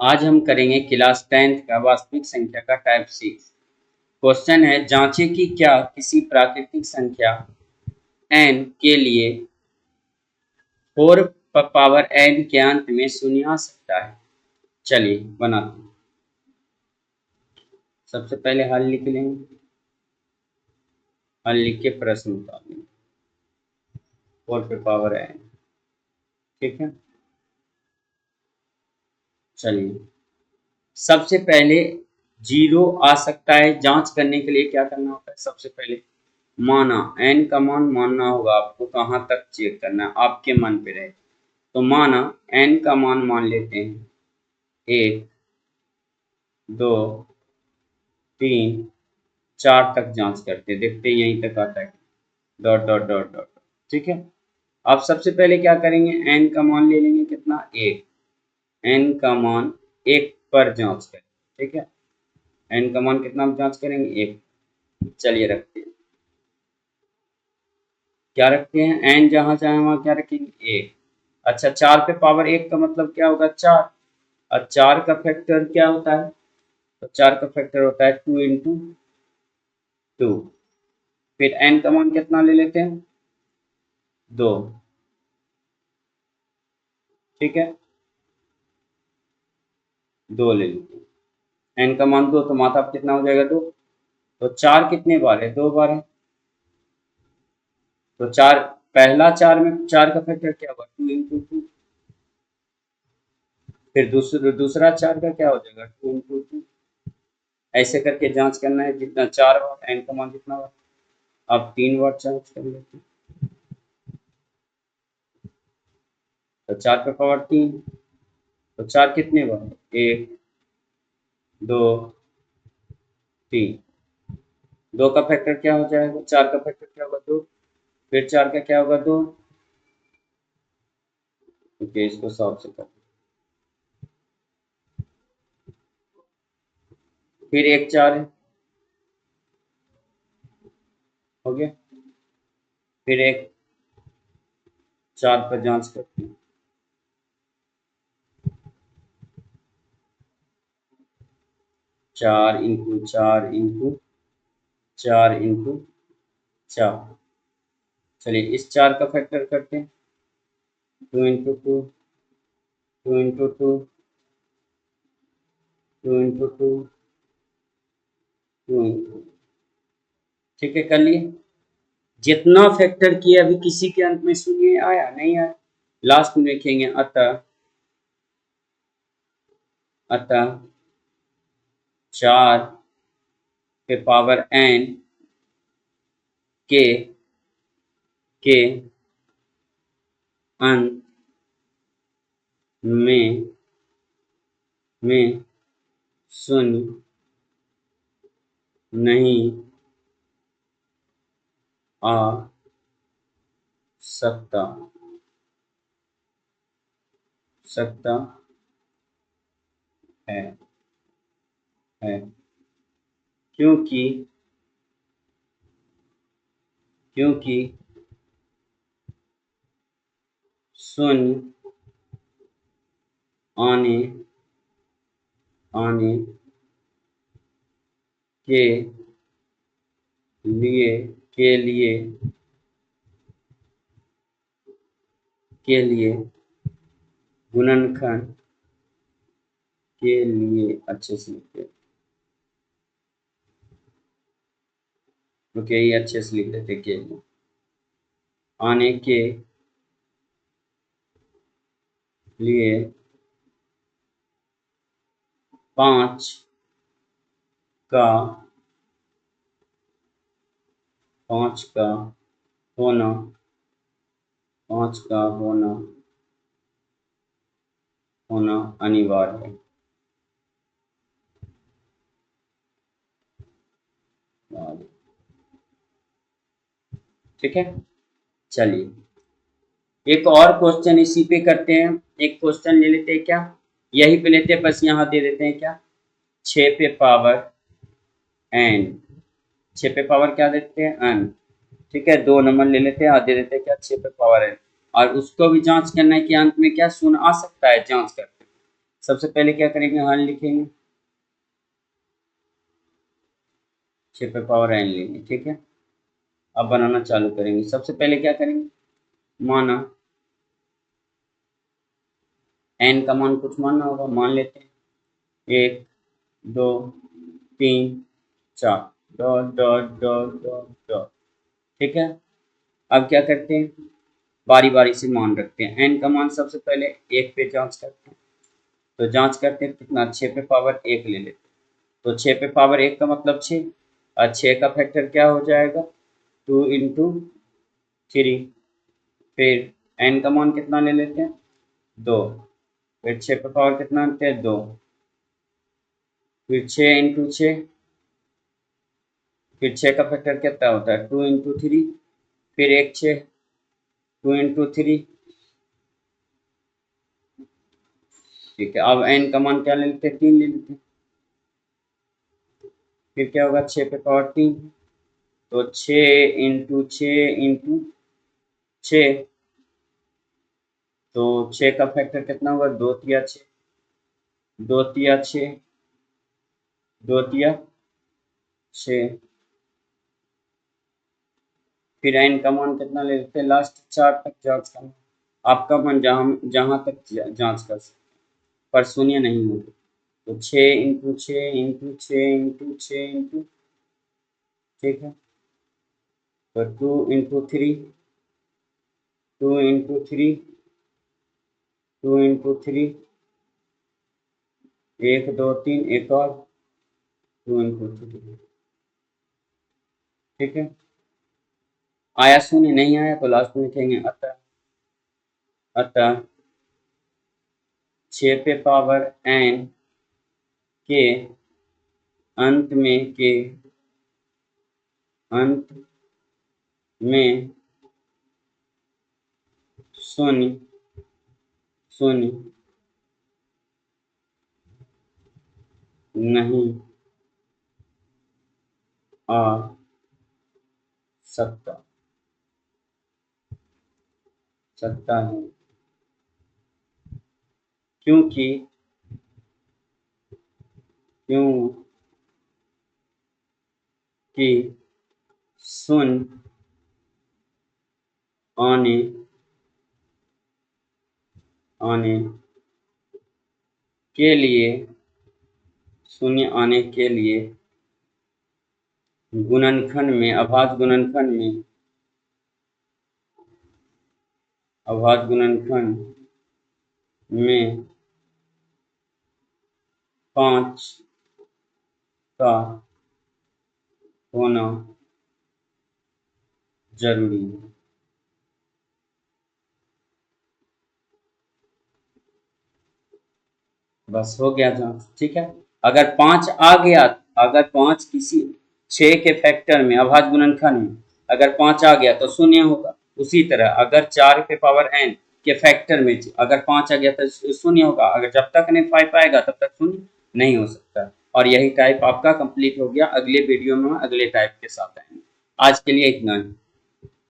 आज हम करेंगे क्लास 10th का वास्तविक संख्या का टाइप 6। क्वेश्चन है, जांचें कि क्या किसी प्राकृतिक संख्या n के लिए 4 पावर n के अंत में शून्य आ सकता है। चलिए बनाते हैं। सबसे पहले हल लिख लेंगे, हल लिख के प्रश्न बता देंगे। 4 पावर n, ठीक है। चलिए, सबसे पहले 0 आ सकता है। जांच करने के लिए क्या करना होता है? सबसे पहले माना, n का मान मानना होगा आपको। कहाँ तक चेक करना है? आपके मन पे रहे। तो माना n का मान मान लेते हैं 1, 2, 3, 4 तक जांच करते, देखते यहीं तक आता है, डॉट डॉट डॉट डॉट, ठीक है। अब सबसे पहले क्या करेंगे, n का मान ले लेंगे कितना, 1। n का मान 1 पर जांच करें, ठीक है। n का मान कितना जांच करेंगे, 1। चलिए रखते हैं, क्या रखते हैं, n जहां चाहे वहां क्या रखेंगे, 1। अच्छा, 4 पे पावर 1 का मतलब क्या होगा, 4। और 4 का फैक्टर क्या होता है? तो 4 का फैक्टर होता है 2 इंटू 2। फिर n का मान कितना ले लेते हैं, 2, ठीक है। 2 ले लेते हैं, n का मान 2, तो माथा पे कितना हो जाएगा, 2। तो 4 कितने बार है, 2 बार है। तो 4, पहला 4 में 4 का फैक्टर क्या होगा, 2 इंटू 2। फिर दूसरा 4 का क्या हो जाएगा, 2 इंटू 2। ऐसे करके जांच करना है, जितना 4 बार n का मान कितना बार। अब 3 बार जांच कर लेते हैं। तो 4 पे पावर 3, तो 4 कितने बार, 1, 2, 3। 2 का फैक्टर क्या हो जाएगा, 4 का फैक्टर क्या होगा, 2। फिर 4 का क्या होगा, 2। ओके, इसको सॉल्व से कर। फिर एक 4 है, हो गया। फिर एक 4 पर जांच करते हैं। 4 इंटू 4 इंटू 4 इंटू 4। चलिए इस 4 का फैक्टर करते हैं, 2 इंटू 2, 2 इंटू 2, 2 इंटू 2, 2 इंटू, ठीक है, कर लिए। जितना फैक्टर किया अभी किसी के अंत में शून्य आया नहीं आया। लास्ट में लिखेंगे अतः, अतः 4 पे पावर n के के अंत में शून्य नहीं आ सकता सकता है क्योंकि क्योंकि शून्य आने आने के लिए के लिए के लिए गुणनखंड के लिए, अच्छे से लिखते, ओके, ये अच्छे से लिख देते, के लिए आने के लिए 5 का 5 का होना 5 का होना अनिवार्य है। ठीक है, चलिए एक और क्वेश्चन इसी पे करते हैं। एक क्वेश्चन ले लेते हैं, क्या यही पे लेते हैं, बस यहाँ दे देते हैं क्या, 6 पे पावर n, 6 पे पावर क्या देते हैं, n, ठीक है। 2 नंबर ले लेते हैं और दे देते हैं क्या, 6 पे पावर n। और उसको भी जांच करना है कि अंत में क्या शून्य आ सकता है, जांच करते हैं। सबसे पहले क्या करेंगे, हल लिखेंगे, 6 पे पावर n लेंगे, ठीक है। अब बनाना चालू करेंगे। सबसे पहले क्या करेंगे, माना n का मान कुछ मानना होगा, मान लेते हैं 1 2 3 4 dot dot dot dot dot, ठीक है। अब क्या करते हैं, बारी बारी से मान रखते हैं। n का मान सबसे पहले 1 पे जांच करते हैं, तो जांच करते हैं कितना, 6 पे पावर 1 ले लेते हैं। तो 6 पे पावर 1 का मतलब 6, और 6 का फैक्टर क्या हो जाएगा, 2 इंटू 3। फिर n का मान कितना ले लेते हैं, 2। फिर 6 पे पावर कितना लेते हैं, 2। फिर 6 इंटू 6, फिर 6 का फैक्टर कितना होता है, 2 इंटू 3। फिर एक 6, 2 इंटू 3, ठीक है। अब n का मान क्या ले लेते हैं, 3 ले लेते हैं। फिर क्या होगा, 6 पे पावर 3, तो 6 इंटू 6 इंटू 6, तो 6 का फैक्टर कितना होगा, 2 तिया 6, 2 तिया 6, 2 तिया 6। फिर n का मान कितना ले लेते हैं, लास्ट 4 तक जांच करना। आपका मन जहाँ तक जांच कर सकते, पर शून्य नहीं होगा। तो 6 इंटू 6 इंटू 6 इंटू 6 इंटू, ठीक है। तो 2 इंटू 3, 2 इंटू 3, 2 इंटू 3, 1 2 3, एक और 2 इंटू 3, ठीक है। आया शून्य, नहीं आया तो लास्ट में लिखेंगे अतः, अतः 6 पे पावर n के अंत में, के अंत में शून्य शून्य नहीं आ सकता, सकता है, क्योंकि क्योंकि शून्य आने आने के लिए, शून्य आने के लिए गुणनखंड में, अभाज्य गुणनखंड में, अभाज्य गुणनखंड में 5 का होना जरूरी है। बस हो गया जांच, ठीक है। अगर 5 आ गया, अगर 5 किसी 6 के फैक्टर में, अभाज्य गुणनखंड में अगर 5 आ गया तो शून्य होगा। उसी तरह अगर 4 पे पावर n के फैक्टर में अगर 5 आ गया तो शून्य होगा। अगर जब तक नहीं 5 आएगा तब तक शून्य नहीं हो सकता। और यही टाइप आपका कंप्लीट हो गया। अगले वीडियो में अगले टाइप के साथ आएंगे। आज के लिए इतना ही।